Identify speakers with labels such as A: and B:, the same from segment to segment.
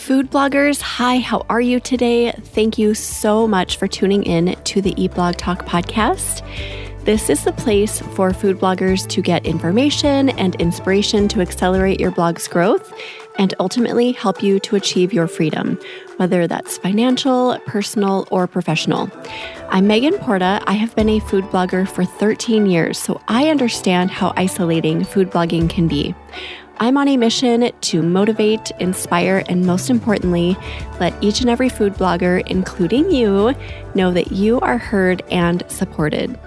A: Food bloggers, hi, how are you today? Thank you so much for tuning in to the Eat Blog Talk podcast. This is the place for food bloggers to get information and inspiration to accelerate your blog's growth and ultimately help you to achieve your freedom, whether that's financial, personal, or professional. I'm Megan Porta. I have been a food blogger for 13 years, so I understand how isolating food blogging can be. I'm on a mission to motivate, inspire, and most importantly, let each and every food blogger, including you, know that you are heard and supported.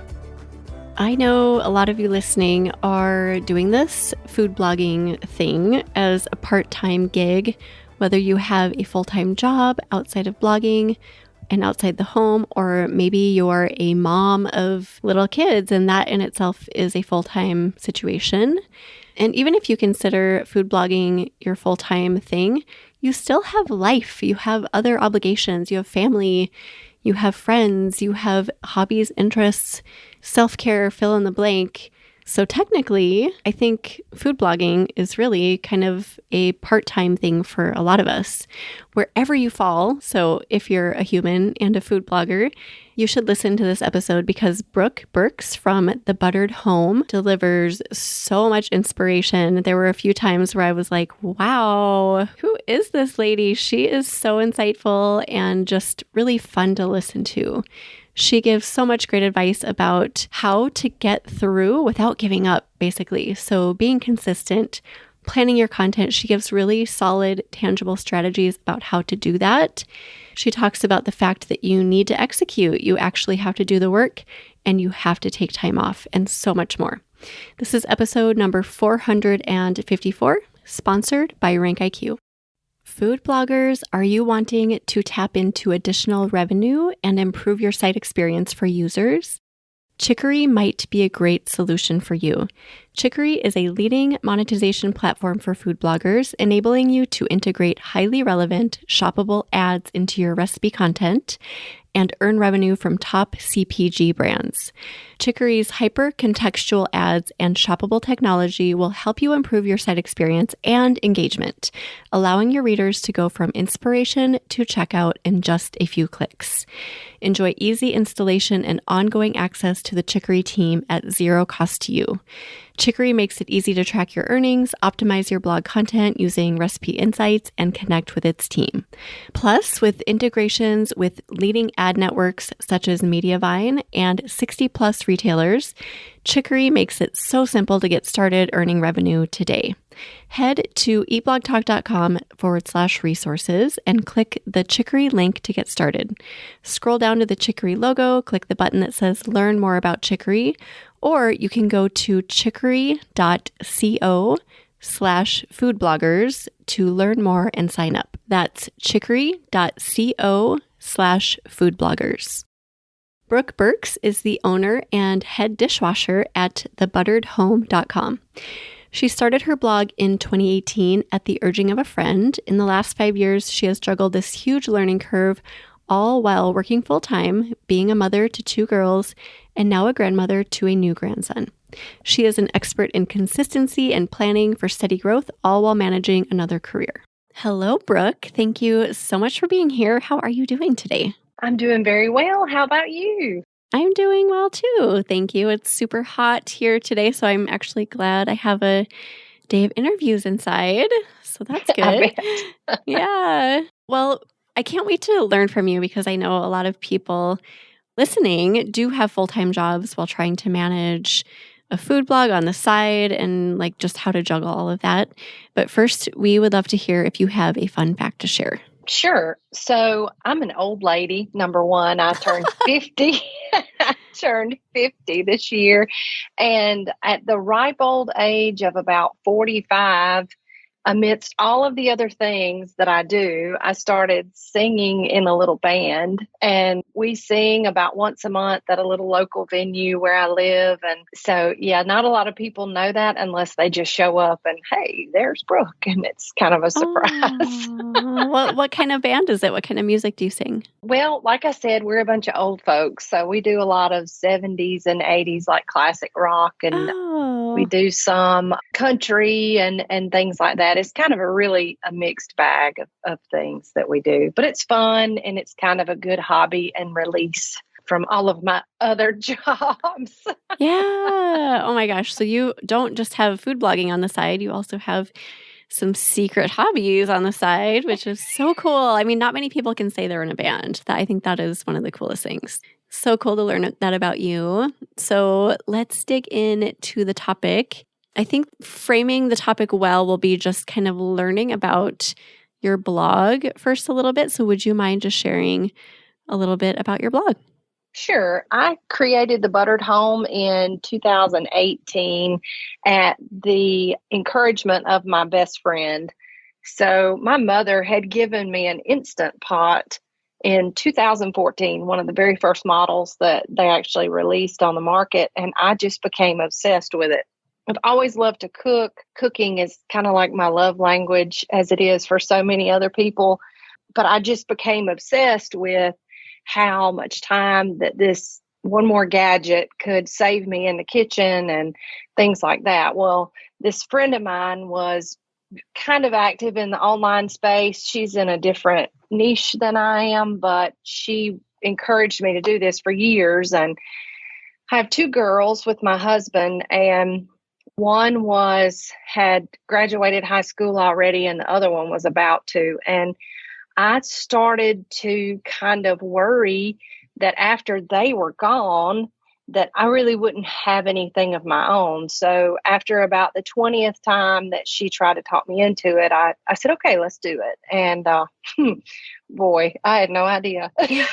A: I know a lot of you listening are doing this food blogging thing as a part-time gig, whether you have a full-time job outside of blogging and outside the home, or maybe you're a mom of little kids and that in itself is a full-time situation. And even if you consider food blogging your full-time thing, you still have life. You have other obligations. You have family. You have friends. You have hobbies, interests, self-care, fill in the blank. So technically, I think food blogging is really kind of a part-time thing for a lot of us. Wherever you fall, so if you're a human and a food blogger, you should listen to this episode because Brooke Burks from The Buttered Home delivers so much inspiration. There were a few times where I was like, wow, who is this lady? She is so insightful and just really fun to listen to. She gives so much great advice about how to get through without giving up, basically. So being consistent, planning your content. She gives really solid, tangible strategies about how to do that. She talks about the fact that you need to execute. You actually have to do the work and you have to take time off and so much more. This is episode number 454, sponsored by RankIQ. Food bloggers, are you wanting to tap into additional revenue and improve your site experience for users? Chicory might be a great solution for you. Chicory is a leading monetization platform for food bloggers, enabling you to integrate highly relevant, shoppable ads into your recipe content and earn revenue from top CPG brands. Chicory's hyper-contextual ads and shoppable technology will help you improve your site experience and engagement, allowing your readers to go from inspiration to checkout in just a few clicks. Enjoy easy installation and ongoing access to the Chicory team at zero cost to you. Chicory makes it easy to track your earnings, optimize your blog content using recipe insights, and connect with its team. Plus, with integrations with leading ad networks such as Mediavine and 60-plus retailers, Chicory makes it so simple to get started earning revenue today. Head to eatblogtalk.com/resources and click the Chicory link to get started. Scroll down to the Chicory logo, click the button that says Learn More About Chicory, or you can go to chicory.co/foodbloggers to learn more and sign up. That's chicory.co/foodbloggers. Brooke Burks is the owner and head dishwasher at thebutteredhome.com. She started her blog in 2018 at the urging of a friend. In the last 5 years, she has juggled this huge learning curve, all while working full-time, being a mother to 2 girls, and now a grandmother to a new grandson. She is an expert in consistency and planning for steady growth, all while managing another career. Hello, Brooke. Thank you so much for being here. How are you doing today?
B: I'm doing very well. How about you?
A: I'm doing well too. Thank you. It's super hot here today, so I'm actually glad I have a day of interviews inside. So that's good. Yeah. Well, I can't wait to learn from you because I know a lot of people listening do have full-time jobs while trying to manage a food blog on the side and like just how to juggle all of that. But first, we would love to hear if you have a fun fact to share.
B: Sure. So I'm an old lady. Number one, I turned 50. I turned 50 this year. And at the ripe old age of about 45, amidst all of the other things that I do, I started singing in a little band, and we sing about once a month at a little local venue where I live. And so, yeah, not a lot of people know that unless they just show up and, hey, there's Brooke. And it's kind of a surprise.
A: What kind of band is it? What kind of music do you sing?
B: Well, like I said, we're a bunch of old folks. So we do a lot of 70s and 80s, like classic rock. And we do some country and things like that. that. It's kind of a mixed bag of things that we do, but it's fun and it's kind of a good hobby and release from all of my other jobs.
A: Yeah. Oh my gosh. So you don't just have food blogging on the side, you also have some secret hobbies on the side, which is so cool. I mean, not many people can say they're in a band. I think that is one of the coolest things. So cool to learn that about you. So let's dig into the topic. I think framing the topic well will be just kind of learning about your blog first a little bit. So would you mind just sharing a little bit about your blog?
B: Sure. I created the Buttered Home in 2018 at the encouragement of my best friend. So my mother had given me an Instant Pot in 2014, one of the very first models that they actually released on the market, and I just became obsessed with it. I've always loved to cook. Cooking is kind of like my love language, as it is for so many other people. But I just became obsessed with how much time that this one more gadget could save me in the kitchen and things like that. Well, this friend of mine was kind of active in the online space. She's in a different niche than I am, but she encouraged me to do this for years. And I have two girls with my husband, and one had graduated high school already, and the other one was about to. And I started to kind of worry that after they were gone, that I really wouldn't have anything of my own. So after about the 20th time that she tried to talk me into it, I said, okay, let's do it. And boy, I had no idea.
A: The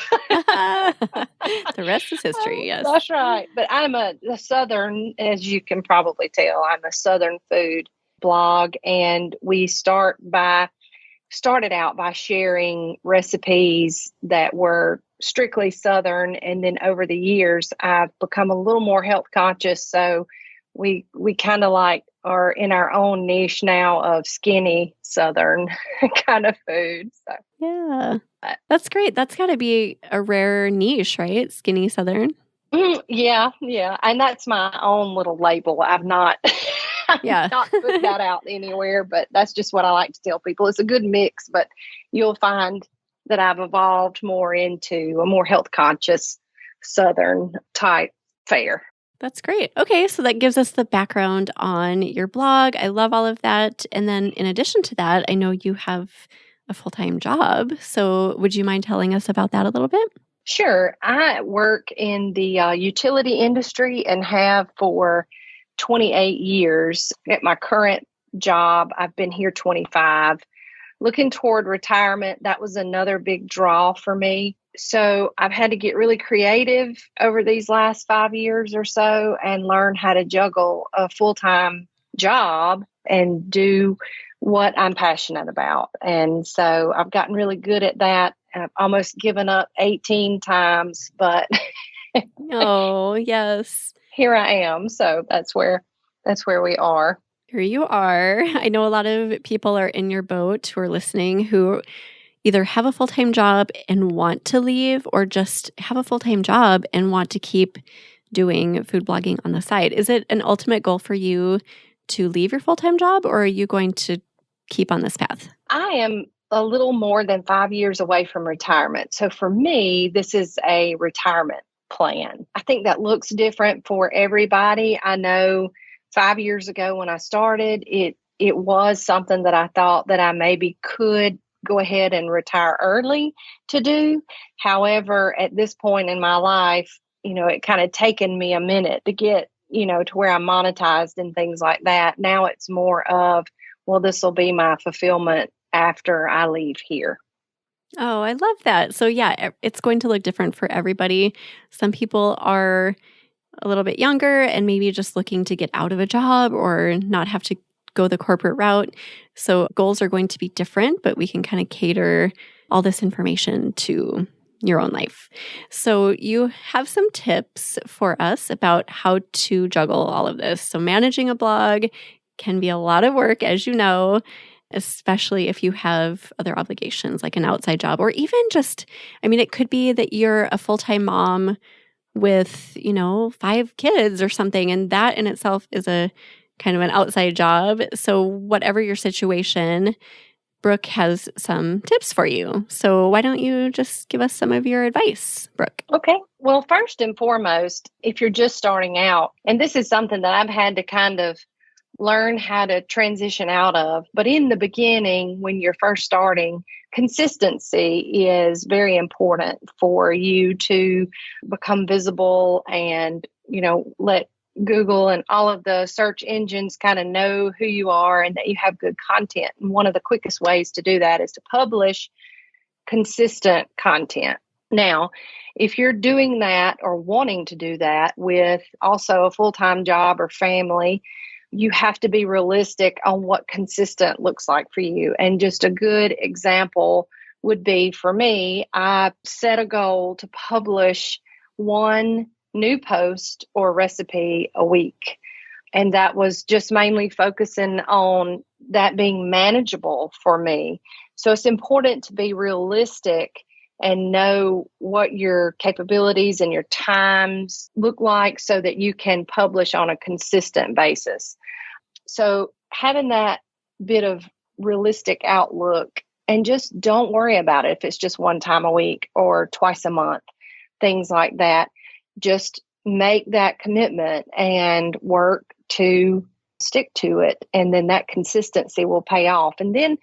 A: rest is history, yes.
B: That's right. But I'm a Southern, as you can probably tell, I'm a Southern food blog. And we started out by sharing recipes that were strictly Southern. And then over the years, I've become a little more health conscious. So we kind of like are in our own niche now of skinny Southern kind of food. So
A: yeah, that's great. That's got to be a rare niche, right? Skinny Southern.
B: Yeah. And that's my own little label. I've not not put that out anywhere, but that's just what I like to tell people. It's a good mix, but you'll find that I've evolved more into a more health conscious Southern type fare.
A: That's great. Okay, so that gives us the background on your blog. I love all of that. And then in addition to that, I know you have a full-time job. So would you mind telling us about that a little bit?
B: Sure. I work in the utility industry and have for 28 years. At my current job, I've been here 25. Looking toward retirement, that was another big draw for me. So I've had to get really creative over these last 5 years or so and learn how to juggle a full-time job and do what I'm passionate about. And so I've gotten really good at that. I've almost given up 18 times, but
A: oh, yes.
B: Here I am. So that's where we are.
A: Here you are. I know a lot of people are in your boat who are listening who either have a full-time job and want to leave or just have a full-time job and want to keep doing food blogging on the side. Is it an ultimate goal for you to leave your full-time job, or are you going to keep on this path?
B: I am a little more than 5 years away from retirement. So for me, this is a retirement plan. I think that looks different for everybody. I know 5 years ago when I started, it was something that I thought that I maybe could go ahead and retire early to do. However, at this point in my life, it kind of taken me a minute to get, to where I'm monetized and things like that. Now it's more of, well, this will be my fulfillment after I leave here.
A: Oh, I love that. So yeah, it's going to look different for everybody. Some people are a little bit younger and maybe just looking to get out of a job or not have to go the corporate route. So goals are going to be different, but we can kind of cater all this information to your own life. So you have some tips for us about how to juggle all of this. So managing a blog can be a lot of work, as you know, especially if you have other obligations like an outside job, or even just, it could be that you're a full-time mom with, 5 kids or something. And that in itself is a kind of an outside job. So whatever your situation, Brooke has some tips for you. So why don't you just give us some of your advice, Brooke?
B: Okay. Well, first and foremost, if you're just starting out, and this is something that I've had to kind of learn how to transition out of, but in the beginning, when you're first starting, consistency is very important for you to become visible and, let Google and all of the search engines kind of know who you are and that you have good content. And one of the quickest ways to do that is to publish consistent content. Now, if you're doing that or wanting to do that with also a full-time job or family, you have to be realistic on what consistent looks like for you. And just a good example would be for me, I set a goal to publish one new post or recipe a week. And that was just mainly focusing on that being manageable for me. So it's important to be realistic and know what your capabilities and your times look like so that you can publish on a consistent basis. So having that bit of realistic outlook, and just don't worry about it if it's just one time a week or twice a month, things like that. Just make that commitment and work to stick to it. And then that consistency will pay off. And then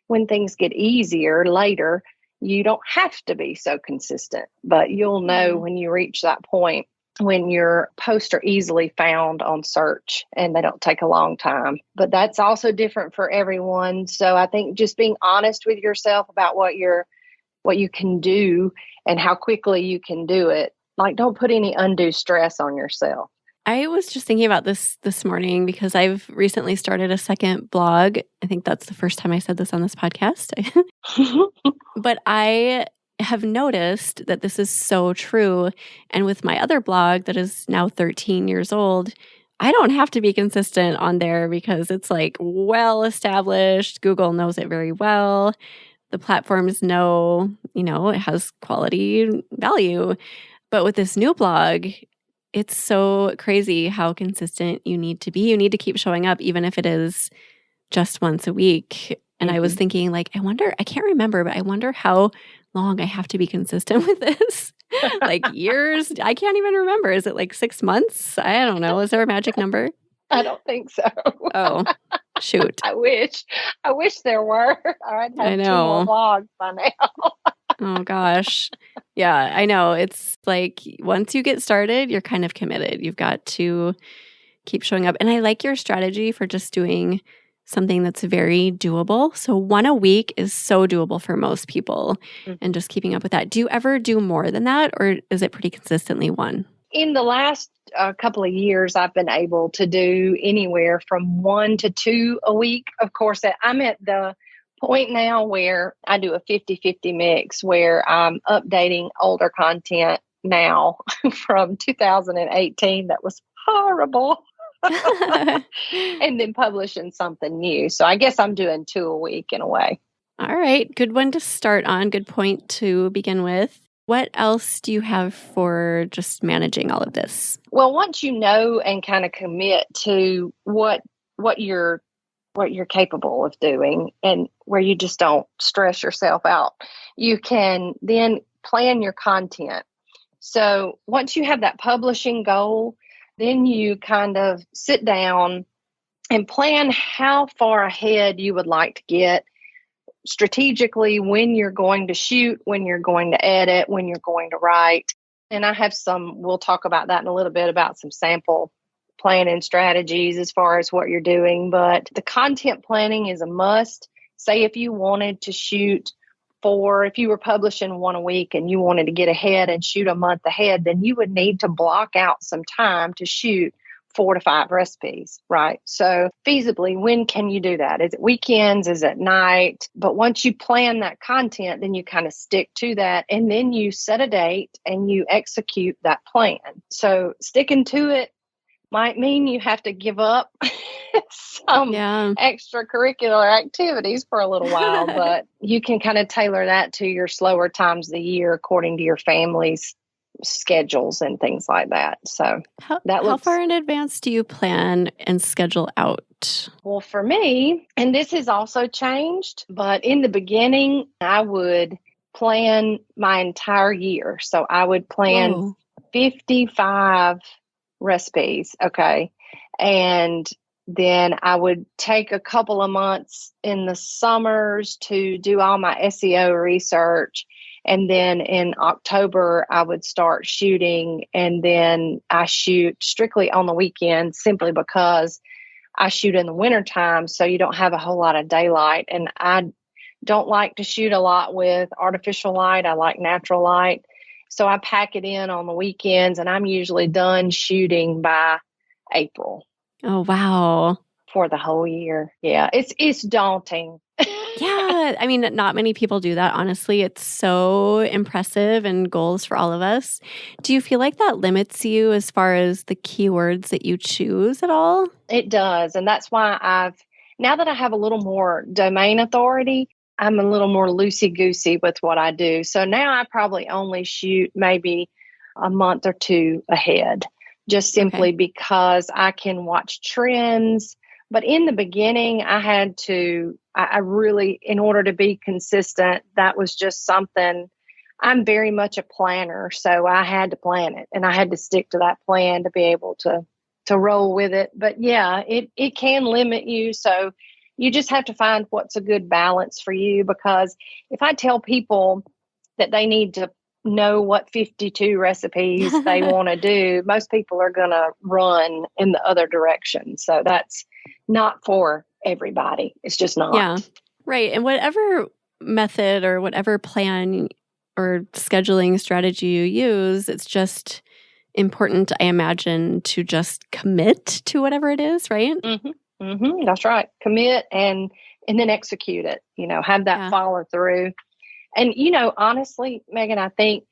B: when things get easier later, you don't have to be so consistent, but you'll know when you reach that point when your posts are easily found on search and they don't take a long time. But that's also different for everyone. So I think just being honest with yourself about what you can do and how quickly you can do it. Like, don't put any undue stress on yourself.
A: I was just thinking about this morning because I've recently started a second blog. I think that's the first time I said this on this podcast. But I have noticed that this is so true. And with my other blog that is now 13 years old, I don't have to be consistent on there because it's like well established. Google knows it very well. The platforms know, it has quality value. But with this new blog, it's so crazy how consistent you need to be. You need to keep showing up, even if it is just once a week. And I was thinking, I can't remember, but I wonder how long I have to be consistent with this. Years? I can't even remember. Is it 6 months? I don't know. Is there a magic number?
B: I don't think so.
A: Oh, shoot.
B: I wish there were. I'd have 2 more blogs by now.
A: Oh, gosh. Yeah, I know. It's once you get started, you're kind of committed. You've got to keep showing up. And I like your strategy for just doing something that's very doable. So one a week is so doable for most people and just keeping up with that. Do you ever do more than that, or is it pretty consistently one?
B: In the last couple of years, I've been able to do anywhere from 1 to 2 a week. Of course, I'm at the point now where I do a 50-50 mix where I'm updating older content now from 2018 that was horrible. And then publishing something new. So I guess I'm doing 2 a week in a way.
A: All right. Good one to start on. Good point to begin with. What else do you have for just managing all of this?
B: Well, once you know and kind of commit to what you're capable of doing and where you just don't stress yourself out, you can then plan your content. So once you have that publishing goal, then you kind of sit down and plan how far ahead you would like to get strategically, when you're going to shoot, when you're going to edit, when you're going to write. And I have we'll talk about that in a little bit, about some sample planning strategies as far as what you're doing. But the content planning is a must. Say if you wanted to shoot if you were publishing 1 a week and you wanted to get ahead and shoot a month ahead, then you would need to block out some time to shoot 4 to 5 recipes, right? So feasibly, when can you do that? Is it weekends? Is it night? But once you plan that content, then you kind of stick to that, and then you set a date and you execute that plan. So sticking to it might mean you have to give up some extracurricular activities for a little while, but you can kind of tailor that to your slower times of the year according to your family's schedules and things like that. So
A: how far in advance do you plan and schedule out?
B: Well, for me, and this has also changed, but in the beginning, I would plan my entire year. So I would plan
A: Whoa.
B: 55 recipes. Okay. And then I would take a couple of months in the summers to do all my SEO research. And then in October, I would start shooting. And then I shoot strictly on the weekends simply because I shoot in the wintertime. So you don't have a whole lot of daylight. And I don't like to shoot a lot with artificial light. I like natural light. So I pack it in on the weekends, and I'm usually done shooting by April.
A: Oh, wow.
B: For the whole year. Yeah, it's daunting.
A: Yeah, I mean, not many people do that, honestly. It's so impressive and goals for all of us. Do you feel like that limits you as far as the keywords that you choose at all?
B: It does. And that's why now that I have a little more domain authority, I'm a little more loosey-goosey with what I do. So now I probably only shoot maybe a month or two ahead, just simply because I can watch trends. But in the beginning, I really, in order to be consistent, that was just something. I'm very much a planner, so I had to plan it, and I had to stick to that plan to be able to roll with it. But yeah, it can limit you. So you just have to find what's a good balance for you, because if I tell people that they need to know what 52 recipes they want to do, most people are going to run in the other direction. So that's not for everybody. It's just not.
A: Yeah, right. And whatever method or whatever plan or scheduling strategy you use, it's just important, I imagine, to just commit to whatever it is, right?
B: Mm-hmm. Mm-hmm. That's right. Commit and then execute it, have that follow through. And, honestly, Megan, I think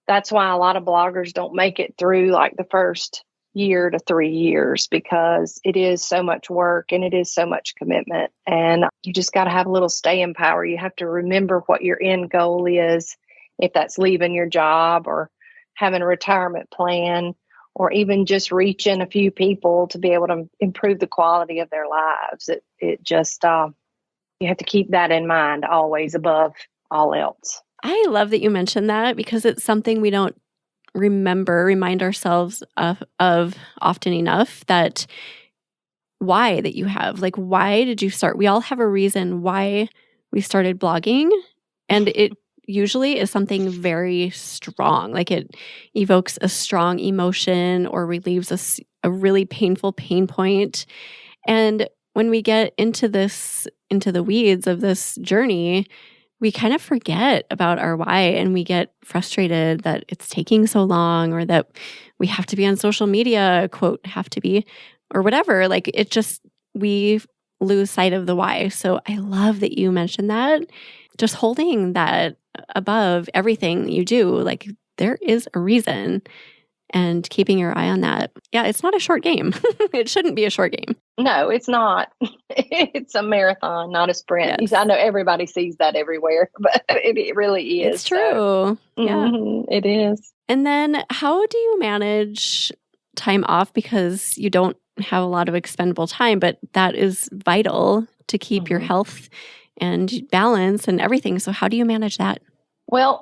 B: that's why a lot of bloggers don't make it through like the first year to 3 years, because it is so much work and it is so much commitment. And you just got to have a little staying power. You have to remember what your end goal is, if that's leaving your job or having a retirement plan, or even just reaching a few people to be able to improve the quality of their lives. It just, you have to keep that in mind always above all else.
A: I love that you mentioned that, because it's something we don't remind ourselves of often enough, that why that you have, like, why did you start? We all have a reason why we started blogging, and it usually is something very strong. Like, it evokes a strong emotion or relieves a really painful pain point. And when we get into the weeds of this journey, we kind of forget about our why, and we get frustrated that it's taking so long, or that we have to be on social media, quote, have to be, or whatever. Like, we lose sight of the why. So I love that you mentioned that. Just holding that above everything you do, like, there is a reason, and keeping your eye on that. Yeah, it's not a short game. It shouldn't be a short game.
B: No, it's not. It's a marathon, not a sprint.
A: Yes.
B: I know everybody sees that everywhere, but it really is.
A: It's true.
B: So,
A: Yeah,
B: it is.
A: And then how do you manage time off? Because you don't have a lot of expendable time, but that is vital to keep your health and balance and everything. So how do you manage that?
B: Well,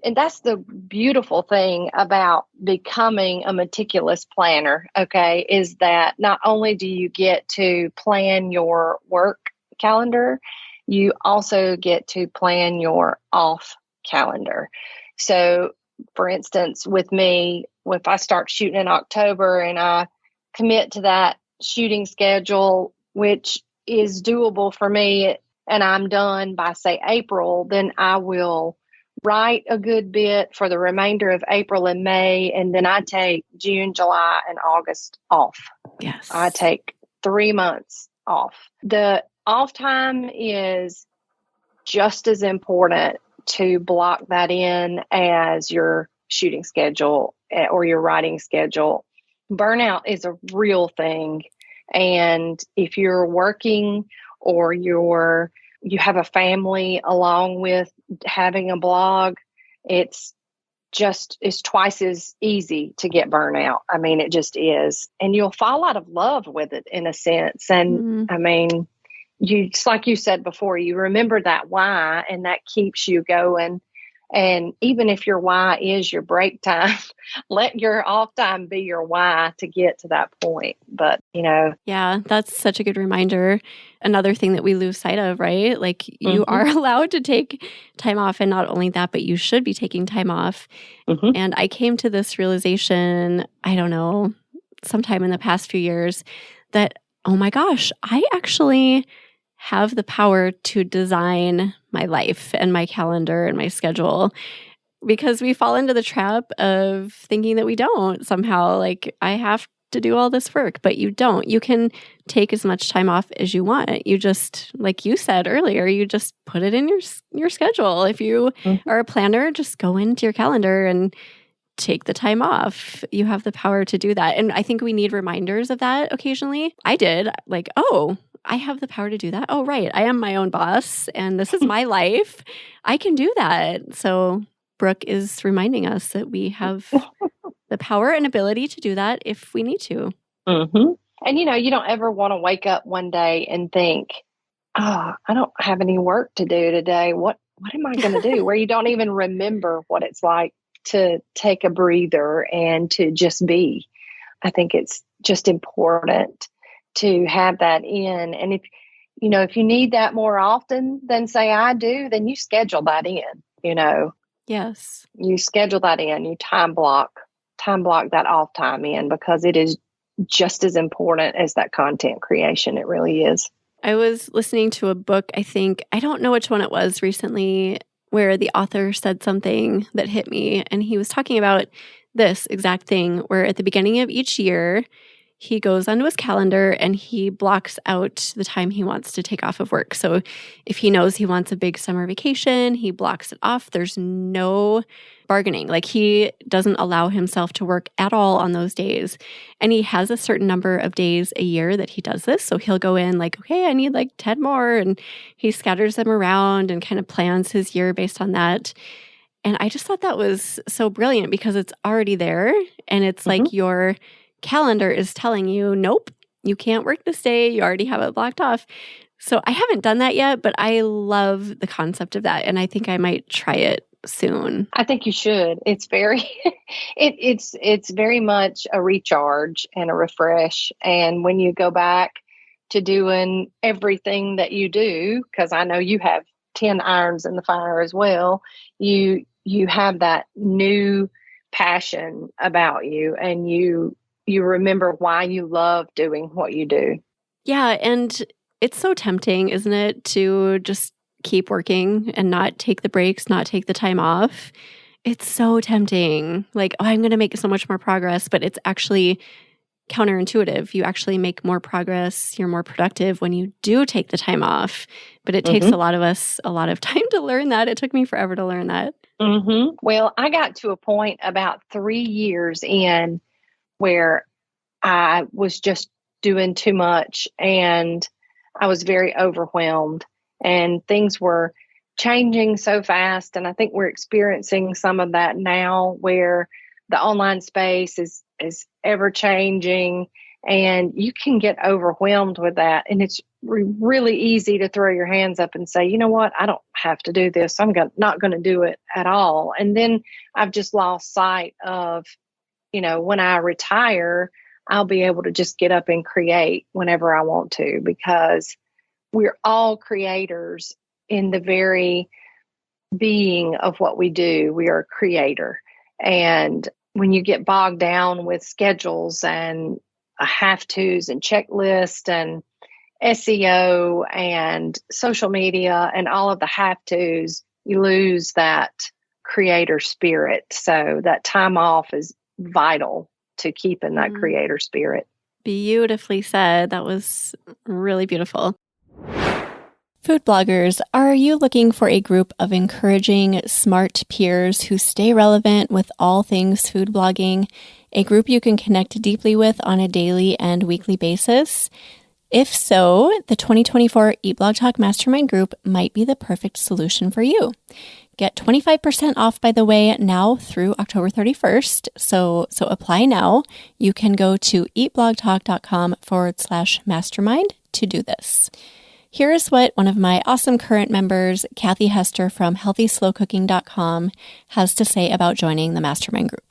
B: and that's the beautiful thing about becoming a meticulous planner, okay, is that not only do you get to plan your work calendar, you also get to plan your off calendar. So, for instance, with me, if I start shooting in October and I commit to that shooting schedule, which is doable for me, and I'm done by, say, April, then I will write a good bit for the remainder of April and May, and then I take June, July, and August off.
A: Yes.
B: I take 3 months off. The off time is just as important to block that in as your shooting schedule or your writing schedule. Burnout is a real thing. And if you're working or you have a family along with having a blog, it's just is twice as easy to get burnout. I mean, it just is. And you'll fall out of love with it in a sense. And I mean, it's like you said before, you remember that why, and that keeps you going. And even if your why is your break time, let your off time be your why to get to that point. But,
A: Yeah, that's such a good reminder. Another thing that we lose sight of, right? Like you are allowed to take time off. And not only that, but you should be taking time off. And I came to this realization, I don't know, sometime in the past few years that, oh my gosh, I actually have the power to design my life and my calendar and my schedule, because we fall into the trap of thinking that we don't somehow. Like, I have to do all this work, but you don't. You can take as much time off as you want. You just, like you said earlier, you just put it in your schedule. If you are a planner, just go into your calendar and take the time off. You have the power to do that. And I think we need reminders of that occasionally. I did, like, oh, I have the power to do that. Oh, right. I am my own boss and this is my life. I can do that. So Brooke is reminding us that we have the power and ability to do that if we need to.
B: And, you don't ever want to wake up one day and think, oh, I don't have any work to do today. What am I going to do? Where you don't even remember what it's like to take a breather and to just be. I think it's just important to have that in. And if you need that more often than say I do, then you schedule that in,
A: Yes.
B: You schedule that in, you time block that off time in, because it is just as important as that content creation. It really is.
A: I was listening to a book, I don't know which one it was recently, where the author said something that hit me. And he was talking about this exact thing, where at the beginning of each year, he goes onto his calendar and he blocks out the time he wants to take off of work. So if he knows he wants a big summer vacation, he blocks it off. There's no bargaining. Like, he doesn't allow himself to work at all on those days. And he has a certain number of days a year that he does this. So he'll go in like, okay, I need like 10 more. And he scatters them around and kind of plans his year based on that. And I just thought that was so brilliant, because it's already there. And it's like your calendar is telling you, nope, you can't work this day. You already have it blocked off. So I haven't done that yet, but I love the concept of that. And I think I might try it soon.
B: I think you should. It's very, it's very much a recharge and a refresh. And when you go back to doing everything that you do, because I know you have 10 irons in the fire as well, you have that new passion about you, and you remember why you love doing what you do.
A: Yeah. And it's so tempting, isn't it, to just keep working and not take the breaks, not take the time off. It's so tempting. Like, oh, I'm going to make so much more progress, but it's actually counterintuitive. You actually make more progress. You're more productive when you do take the time off. But it takes a lot of us a lot of time to learn that. It took me forever to learn that.
B: Well, I got to a point about 3 years in where I was just doing too much, and I was very overwhelmed, and things were changing so fast. And I think we're experiencing some of that now, where the online space is ever changing, and you can get overwhelmed with that. And it's really easy to throw your hands up and say, you know what, I don't have to do this. I'm not going to do it at all. And then I've just lost sight of, when I retire, I'll be able to just get up and create whenever I want to, because we're all creators in the very being of what we do. We are a creator. And when you get bogged down with schedules and have-tos and checklists and SEO and social media and all of the have-tos, you lose that creator spirit. So that time off is vital to keeping that creator spirit.
A: Beautifully said. That was really beautiful. Food bloggers, are you looking for a group of encouraging, smart peers who stay relevant with all things food blogging? A group you can connect deeply with on a daily and weekly basis? If so, the 2024 Eat Blog Talk Mastermind group might be the perfect solution for you. Get 25% off, by the way, now through October 31st. So apply now. You can go to eatblogtalk.com/mastermind to do this. Here's what one of my awesome current members, Kathy Hester from healthyslowcooking.com, has to say about joining the mastermind group.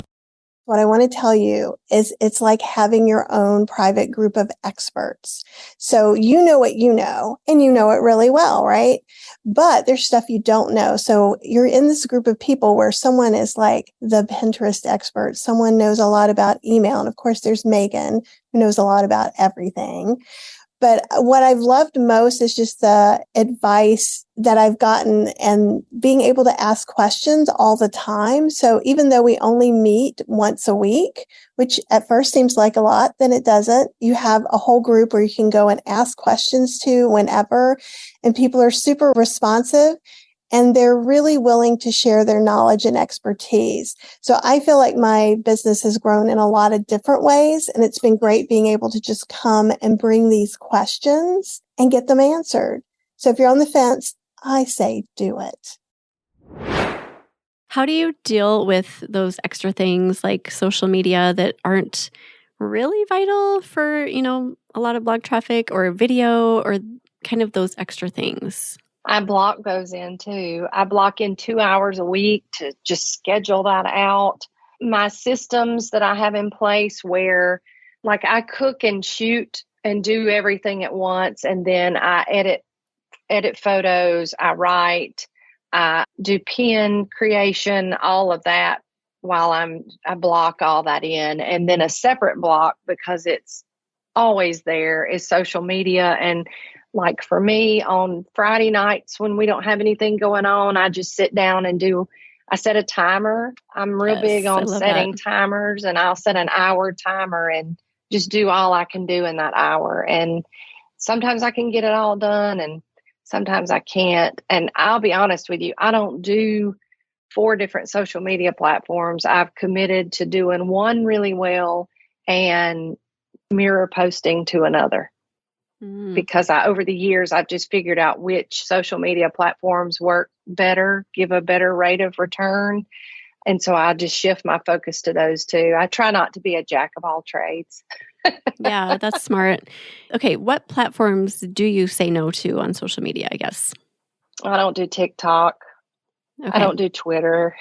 C: What I want to tell you is it's like having your own private group of experts. So you know what you know, and you know it really well, right? But there's stuff you don't know. So you're in this group of people where someone is like the Pinterest expert. Someone knows a lot about email. And of course, there's Megan, who knows a lot about everything. But what I've loved most is just the advice that I've gotten and being able to ask questions all the time. So even though we only meet once a week, which at first seems like a lot, then it doesn't. You have a whole group where you can go and ask questions to whenever, and people are super responsive. And they're really willing to share their knowledge and expertise. So I feel like my business has grown in a lot of different ways. And it's been great being able to just come and bring these questions and get them answered. So if you're on the fence, I say do it.
A: How do you deal with those extra things like social media that aren't really vital for, a lot of blog traffic or video or kind of those extra things?
B: I block those in too. I block in 2 hours a week to just schedule that out. My systems that I have in place where like I cook and shoot and do everything at once. And then I edit photos. I write, I do pen creation, all of that while I block all that in. And then a separate block, because it's always there, is social media. And like for me on Friday nights when we don't have anything going on, I just sit down and I set a timer. I'm real big on setting timers, and I'll set an hour timer and just do all I can do in that hour. And sometimes I can get it all done and sometimes I can't. And I'll be honest with you, I don't do 4 different social media platforms. I've committed to doing one really well and mirror posting to another. Because over the years, I've just figured out which social media platforms work better, give a better rate of return. And so I just shift my focus to those two. I try not to be a jack of all trades.
A: Yeah, that's smart. Okay, what platforms do you say no to on social media, I guess?
B: I don't do TikTok. Okay. I don't do Twitter.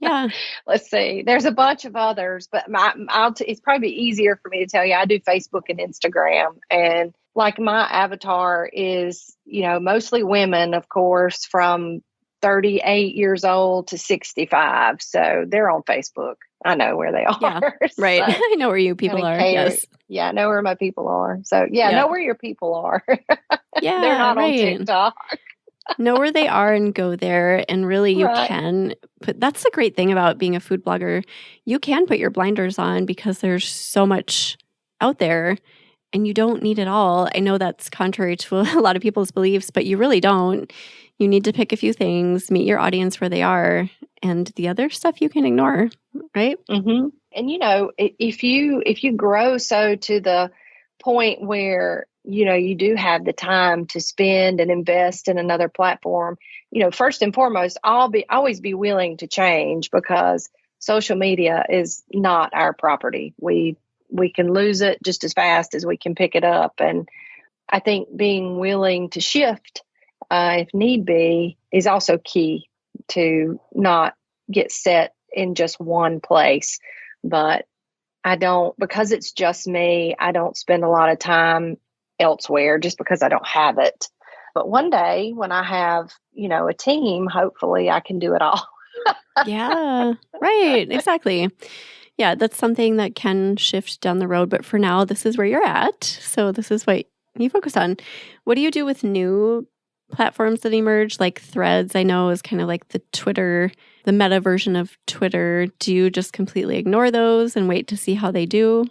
A: Yeah.
B: Let's see. There's a bunch of others, but it's probably easier for me to tell you. I do Facebook and Instagram, and like my avatar is, mostly women, of course, from 38 years old to 65. So they're on Facebook. I know where they are.
A: Yeah, right. So I know where you people are. Yes.
B: Yeah, I know where my people are. So know where your people are.
A: Yeah.
B: They're not on TikTok.
A: Know where they are and go there. And really you can put, that's the great thing about being a food blogger. You can put your blinders on because there's so much out there and you don't need it all. I know that's contrary to a lot of people's beliefs, but you really don't. You need to pick a few things, meet your audience where they are, and the other stuff you can ignore, right?
B: Mm-hmm. And if you grow so to the point where you do have the time to spend and invest in another platform, first and foremost, always be willing to change, because social media is not our property. We can lose it just as fast as we can pick it up. And I think being willing to shift, if need be, is also key to not get set in just one place. But because it's just me, I don't spend a lot of time elsewhere just because I don't have it. But one day when I have, a team, hopefully I can do it all.
A: Yeah, right. Exactly. Yeah, that's something that can shift down the road. But for now, this is where you're at. So this is what you focus on. What do you do with new platforms that emerge, like Threads? I know is kind of like the meta version of Twitter. Do you just completely ignore those and wait to see how they do?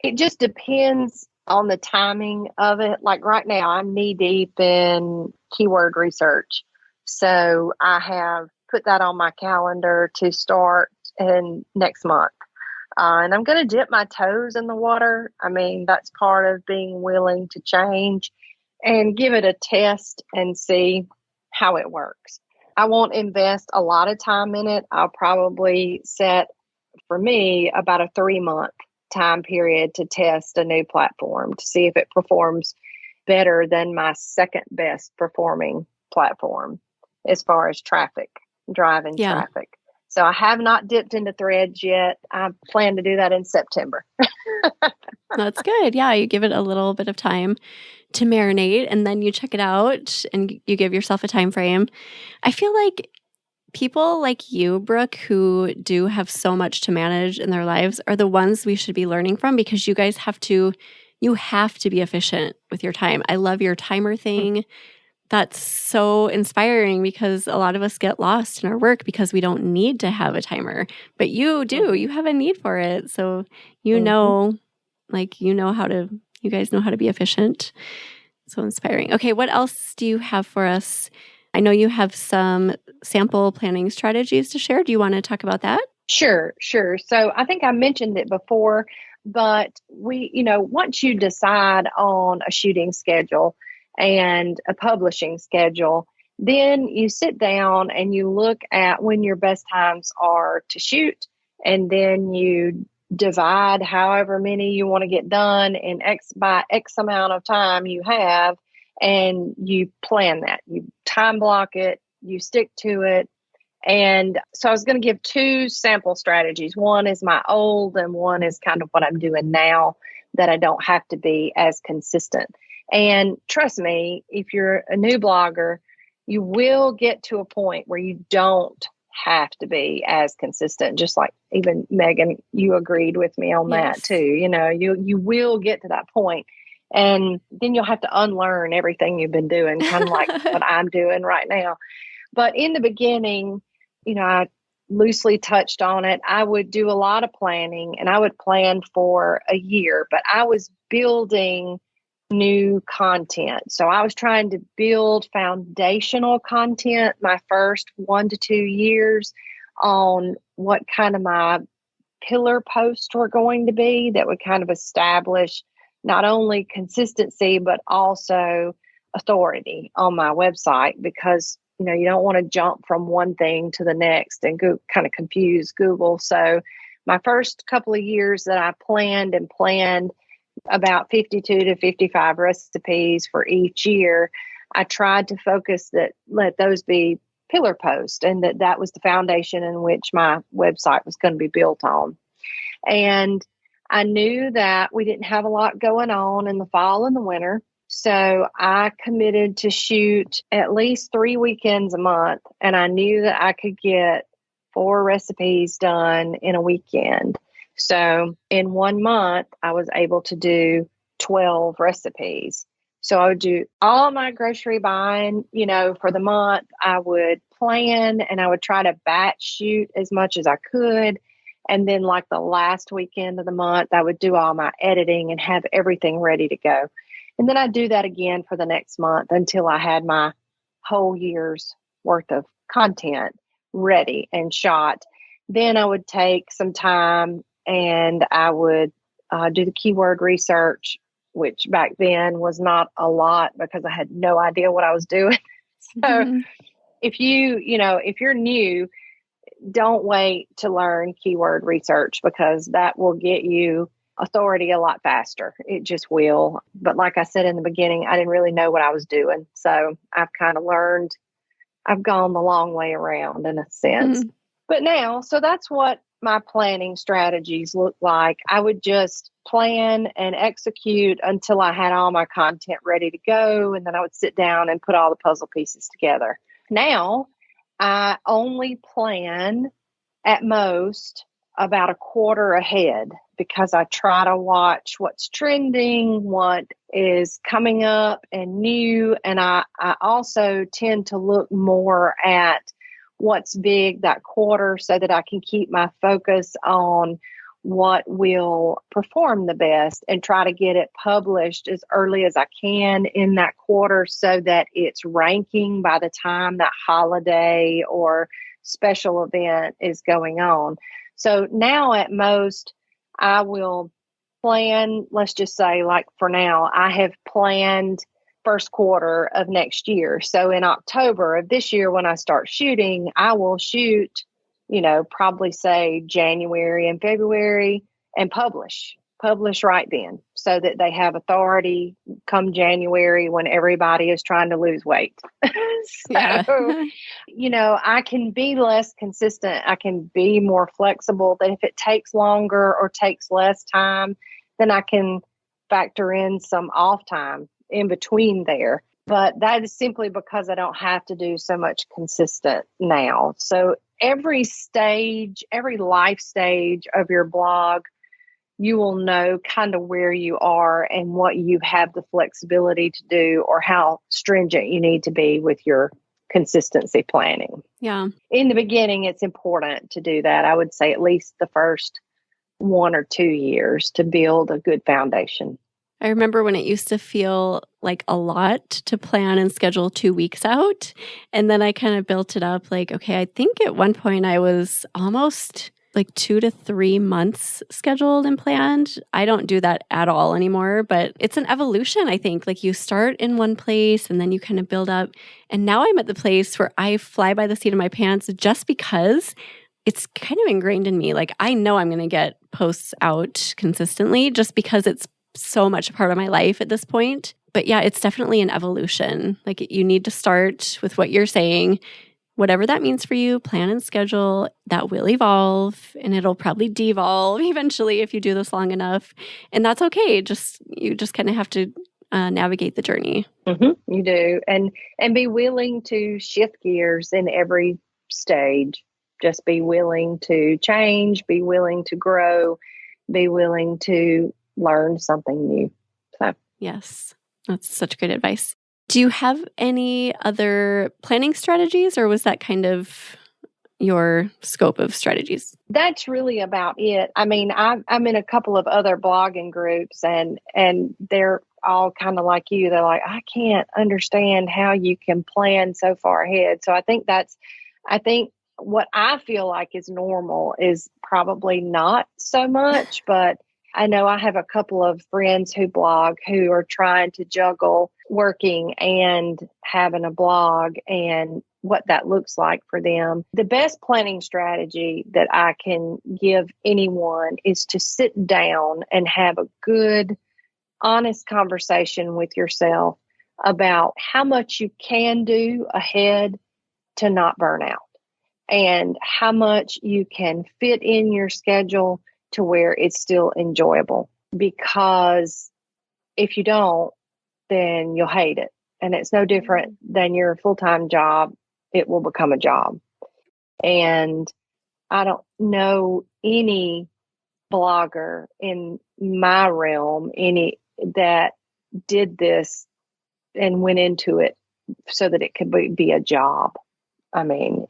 B: It just depends on the timing of it. Like right now, I'm knee deep in keyword research. So I have put that on my calendar to start in next month. And I'm going to dip my toes in the water. I mean, that's part of being willing to change and give it a test and see how it works. I won't invest a lot of time in it. I'll probably set, for me, about a 3-month time period to test a new platform to see if it performs better than my second best performing platform as far as driving traffic. So I have not dipped into Threads yet. I plan to do that in September.
A: That's good. Yeah, you give it a little bit of time to marinate and then you check it out and you give yourself a time frame. I feel like people like you, Brooke, who do have so much to manage in their lives are the ones we should be learning from, because you guys have to be efficient with your time. I love your timer thing. That's so inspiring, because a lot of us get lost in our work because we don't need to have a timer, but you do. You have a need for it. So you know you guys know how to be efficient. So inspiring. Okay, what else do you have for us? I know you have some sample planning strategies to share. Do you want to talk about that?
B: Sure. So I think I mentioned it before, but once you decide on a shooting schedule and a publishing schedule, then you sit down and you look at when your best times are to shoot, and then you divide however many you want to get done in X amount of time you have, and you plan that. You time block it, you stick to it. And so I was going to give 2 sample strategies. One is my old, and one is kind of what I'm doing now that I don't have to be as consistent. And trust me, if you're a new blogger, you will get to a point where you don't have to be as consistent. Just like even Megan, you agreed with me on that too. You will get to that point, and then you'll have to unlearn everything you've been doing, kind of like what I'm doing right now. But in the beginning, I loosely touched on it. I would do a lot of planning, and I would plan for a year, but I was building new content. So I was trying to build foundational content my first 1 to 2 years on what kind of my pillar posts were going to be that would kind of establish not only consistency, but also authority on my website, because you don't want to jump from one thing to the next and go kind of confuse Google. So my first couple of years that I planned about 52 to 55 recipes for each year, I tried to let those be pillar posts, and that was the foundation in which my website was going to be built on. And I knew that we didn't have a lot going on in the fall and the winter. So I committed to shoot at least 3 weekends a month, and I knew that I could get 4 recipes done in a weekend. So in 1 month, I was able to do 12 recipes. So I would do all my grocery buying, for the month. I would plan, and I would try to batch shoot as much as I could. And then like the last weekend of the month, I would do all my editing and have everything ready to go. And then I'd do that again for the next month until I had my whole year's worth of content ready and shot. Then I would take some time and I would do the keyword research, which back then was not a lot because I had no idea what I was doing. So if you're new, don't wait to learn keyword research, because that will get you authority a lot faster. It just will. But like I said in the beginning, I didn't really know what I was doing. So I've kind of learned, I've gone the long way around in a sense. But now, so that's what my planning strategies look like. I would just plan and execute until I had all my content ready to go. And then I would sit down and put all the puzzle pieces together. Now, I only plan at most about a quarter ahead, because I try to watch what's trending, what is coming up and new. And I also tend to look more at what's big that quarter so that I can keep my focus on what will perform the best and try to get it published as early as I can in that quarter so that it's ranking by the time that holiday or special event is going on. So now at most, I will plan, let's just say, like for now, I have planned first quarter of next year. So in October of this year, when I start shooting, I will shoot, probably say January and February and publish right then so that they have authority come January when everybody is trying to lose weight.
A: Yeah.
B: I can be less consistent. I can be more flexible, that if it takes longer or takes less time, then I can factor in some off time in between there. But that is simply because I don't have to do so much consistent now. So every stage, every life stage of your blog, you will know kind of where you are and what you have the flexibility to do or how stringent you need to be with your consistency planning.
A: Yeah.
B: In the beginning, it's important to do that. I would say at least the first 1 or 2 years to build a good foundation.
A: I remember when it used to feel like a lot to plan and schedule 2 weeks out. And then I kind of built it up like, okay, I think at one point I was almost like 2 to 3 months scheduled and planned. I don't do that at all anymore, but it's an evolution, I think. Like you start in one place and then you kind of build up. And now I'm at the place where I fly by the seat of my pants just because it's kind of ingrained in me. Like I know I'm going to get posts out consistently just because it's so much a part of my life at this point. But yeah, it's definitely an evolution. Like you need to start with what you're saying. Whatever that means for you, plan and schedule. That will evolve and it'll probably devolve eventually if you do this long enough. And that's okay. You just kind of have to navigate the journey.
B: Mm-hmm. You do. And be willing to shift gears in every stage. Just be willing to change, be willing to grow, be willing to learn something new. So,
A: yes, that's such good advice. Do you have any other planning strategies, or was that kind of your scope of strategies?
B: That's really about it. I mean, I'm in a couple of other blogging groups and they're all kind of like you. They're like, I can't understand how you can plan so far ahead. So I think what I feel like is normal is probably not so much, but I know I have a couple of friends who blog who are trying to juggle working and having a blog and what that looks like for them. The best planning strategy that I can give anyone is to sit down and have a good, honest conversation with yourself about how much you can do ahead to not burn out and how much you can fit in your schedule to where it's still enjoyable. Because if you don't, then you'll hate it. And it's no different than your full-time job. It will become a job. And I don't know any blogger in my realm, that did this and went into it so that it could be a job. I mean,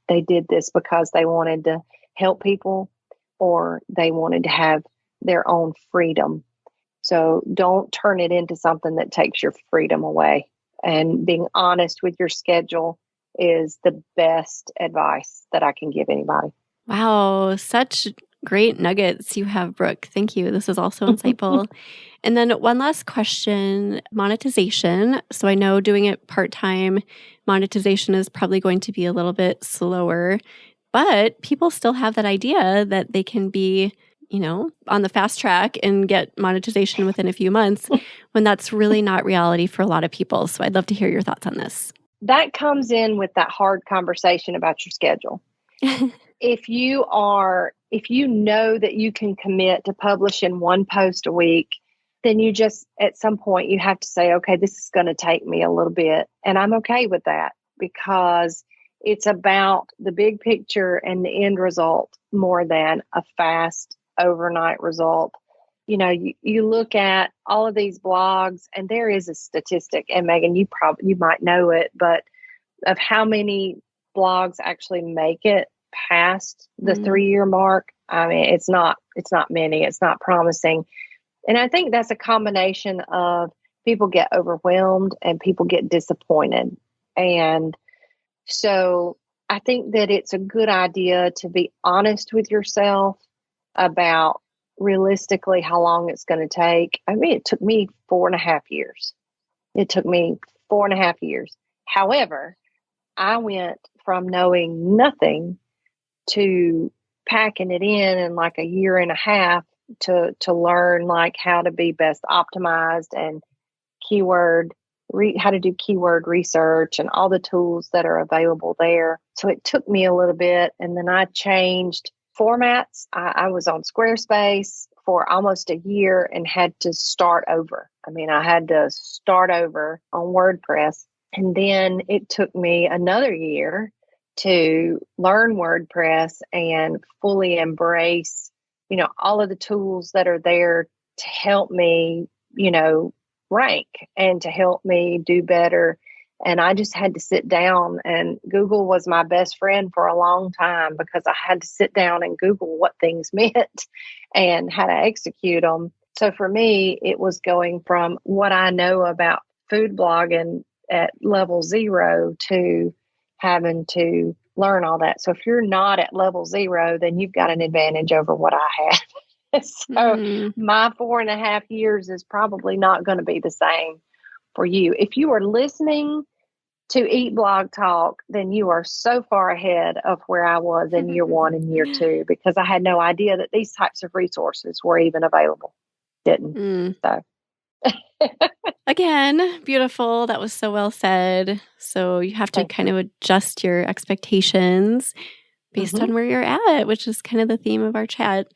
B: they did this because they wanted to help people or they wanted to have their own freedom. So don't turn it into something that takes your freedom away. And being honest with your schedule is the best advice that I can give anybody.
A: Wow, such great nuggets you have, Brooke. Thank you. This is also insightful. And then one last question, monetization. So I know doing it part-time, monetization is probably going to be a little bit slower, but people still have that idea that they can be, on the fast track and get monetization within a few months when that's really not reality for a lot of people. So I'd love to hear your thoughts on this.
B: That comes in with that hard conversation about your schedule. If you know that you can commit to publishing one post a week, then you just, at some point, you have to say, okay, this is going to take me a little bit. And I'm okay with that because it's about the big picture and the end result more than a fast overnight result. You look at all of these blogs and there is a statistic, and Megan, you might know it, but of how many blogs actually make it past the 3-year mark. I mean, it's not many, it's not promising. And I think that's a combination of people get overwhelmed and people get disappointed. And so I think that it's a good idea to be honest with yourself about realistically how long it's going to take. I mean, it took me 4.5 years. It took me 4.5 years. However, I went from knowing nothing to packing it in like a year and a half to learn like how to be best optimized and how to do keyword research and all the tools that are available there. So it took me a little bit, and then I changed formats. I was on Squarespace for almost a year and had to start over. I mean, I had to start over on WordPress. And then it took me another year to learn WordPress and fully embrace, all of the tools that are there to help me, rank and to help me do better. And I just had to sit down, and Google was my best friend for a long time because I had to sit down and Google what things meant and how to execute them. So for me, it was going from what I know about food blogging at level 0 to having to learn all that. So if you're not at level 0, then you've got an advantage over what I had. So my 4.5 years is probably not going to be the same for you. If you are listening to Eat Blog Talk, then you are so far ahead of where I was in year 1 and year 2, because I had no idea that these types of resources were even available. Didn't. So.
A: Again, beautiful. That was so well said. So you have to kind of adjust your expectations based on where you're at, which is kind of the theme of our chat.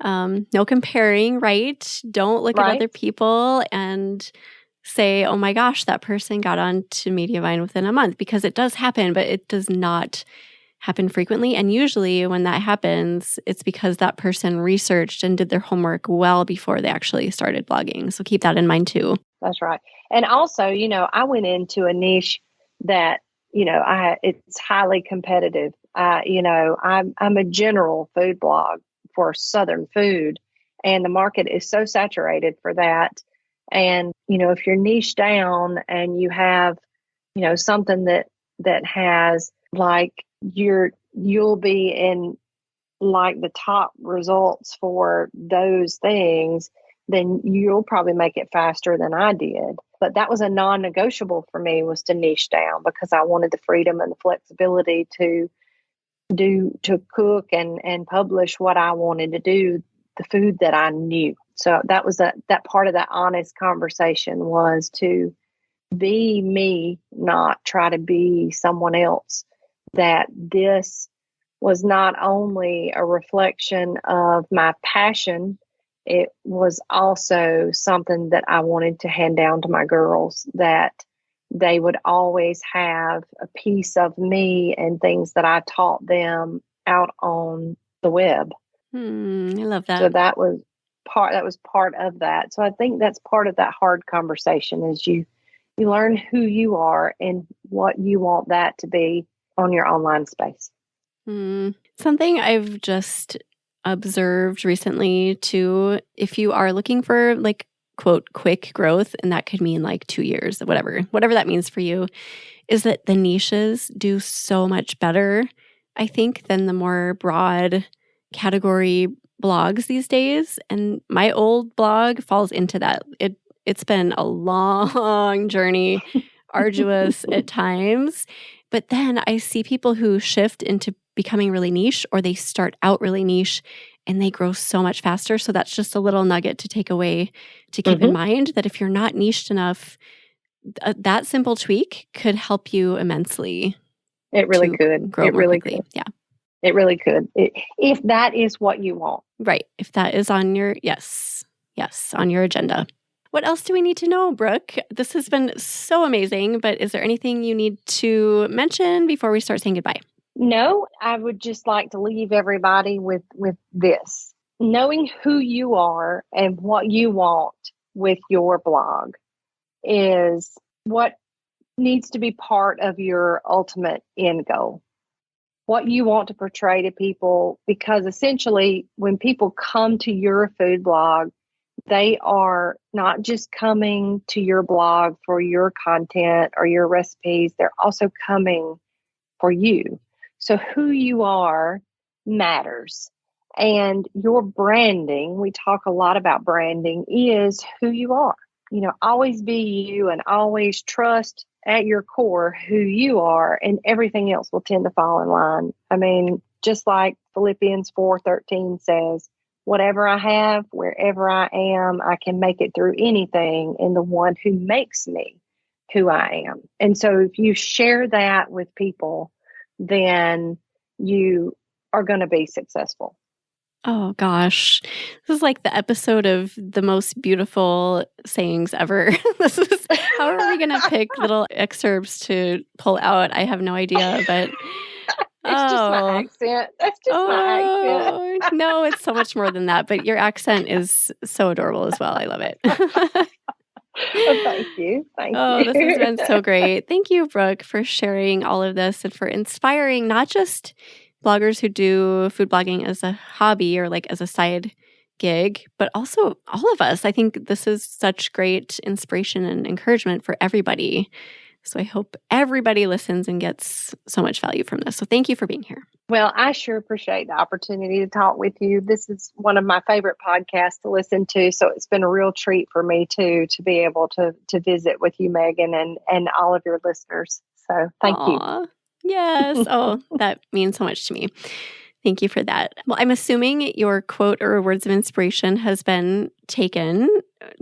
A: No comparing, right? Don't look at other people and say, oh my gosh, that person got on to Mediavine within a month, because it does happen, but it does not happen frequently. And usually when that happens, it's because that person researched and did their homework well before they actually started blogging. So keep that in mind too.
B: That's right. And also, I went into a niche that, it's highly competitive. I'm a general food blog for Southern food, and the market is so saturated for that. And, if you're niche down and you have, something that has like you'll be in like the top results for those things, then you'll probably make it faster than I did. But that was a non-negotiable for me, was to niche down, because I wanted the freedom and the flexibility to cook and publish what I wanted to do, the food that I knew. So that was that part of that honest conversation, was to be me, not try to be someone else. That this was not only a reflection of my passion, it was also something that I wanted to hand down to my girls, that they would always have a piece of me and things that I taught them out on the web.
A: I love that.
B: So that was part of that. So I think that's part of that hard conversation, is you learn who you are and what you want that to be on your online space.
A: Something I've just observed recently too, if you are looking for like, quote, quick growth, and that could mean like 2 years, whatever that means for you, is that the niches do so much better, I think, than the more broad category blogs these days. And my old blog falls into that. It's been a long journey, arduous at times. But then I see people who shift into becoming really niche, or they start out really niche and they grow so much faster. So that's just a little nugget to take away, to keep in mind, that if you're not niched enough, that simple tweak could help you immensely.
B: It really could.
A: Grow more quickly. Yeah.
B: It really could. If that is what you want.
A: Right. If that is on your, yes, on your agenda. What else do we need to know, Brooke? This has been so amazing, but is there anything you need to mention before we start saying goodbye?
B: No, I would just like to leave everybody with this. Knowing who you are and what you want with your blog is what needs to be part of your ultimate end goal. What you want to portray to people, because essentially when people come to your food blog, they are not just coming to your blog for your content or your recipes, they're also coming for you. So who you are matters. And your branding, we talk a lot about branding, is who you are. Always be you and always trust at your core who you are, and everything else will tend to fall in line. I mean, just like Philippians 4:13 says, whatever I have, wherever I am, I can make it through anything in the one who makes me who I am. And so if you share that with people, then you are going to be successful.
A: Oh gosh, this is like the episode of the most beautiful sayings ever. How are we going to pick little excerpts to pull out? I have no idea, but
B: it's just my accent. That's just my accent.
A: No, it's so much more than that, but your accent is so adorable as well. I love it.
B: Well, thank you. Thank you.
A: This has been so great. Thank you, Brooke, for sharing all of this and for inspiring not just bloggers who do food blogging as a hobby or like as a side gig, but also all of us. I think this is such great inspiration and encouragement for everybody. So I hope everybody listens and gets so much value from this. So thank you for being here.
B: Well, I sure appreciate the opportunity to talk with you. This is one of my favorite podcasts to listen to. So it's been a real treat for me too, to be able to visit with you, Megan, and all of your listeners. So thank you.
A: Yes. Oh, that means so much to me. Thank you for that. Well, I'm assuming your quote or words of inspiration has been taken.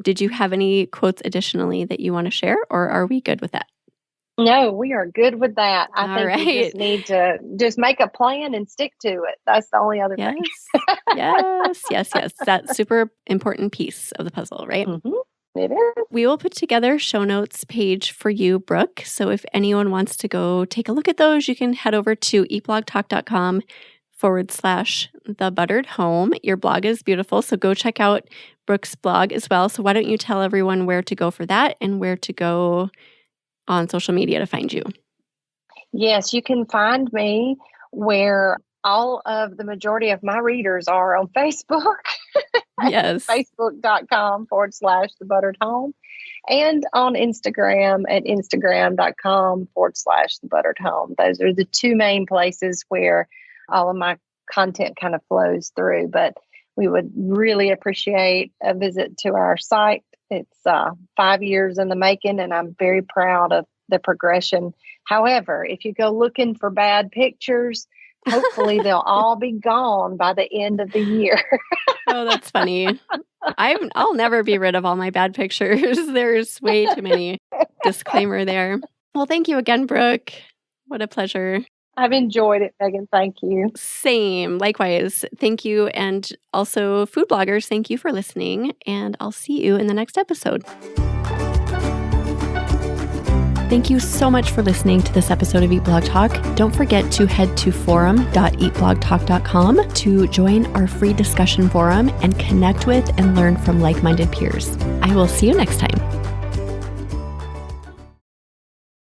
A: Did you have any quotes additionally that you want to share, or are we good with that?
B: No, we are good with that. I think
A: right.
B: we just need to just make a plan and stick to it. That's the only other thing.
A: Yes. That's super important piece of the puzzle, right?
B: Mm-hmm. It is.
A: We will put together a show notes page for you, Brooke. So if anyone wants to go take a look at those, you can head over to eatblogtalk.com/thebutteredhome. Your blog is beautiful, so go check out Brooke's blog as well. So why don't you tell everyone where to go for that and where to go on social media to find you?
B: Yes, you can find me where all of the majority of my readers are, on Facebook.
A: Yes.
B: Facebook.com/thebutteredhome, and on Instagram at Instagram.com/thebutteredhome. Those are the two main places where all of my content kind of flows through. But we would really appreciate a visit to our site. It's 5 years in the making, and I'm very proud of the progression. However, if you go looking for bad pictures, hopefully they'll all be gone by the end of the year.
A: Oh, that's funny. I'll never be rid of all my bad pictures. There's way too many. Disclaimer there. Well, thank you again, Brooke. What a pleasure.
B: I've enjoyed it, Megan. Thank you.
A: Same. Likewise. Thank you. And also, food bloggers, thank you for listening. And I'll see you in the next episode. Thank you so much for listening to this episode of Eat Blog Talk. Don't forget to head to forum.eatblogtalk.com to join our free discussion forum and connect with and learn from like-minded peers. I will see you next time.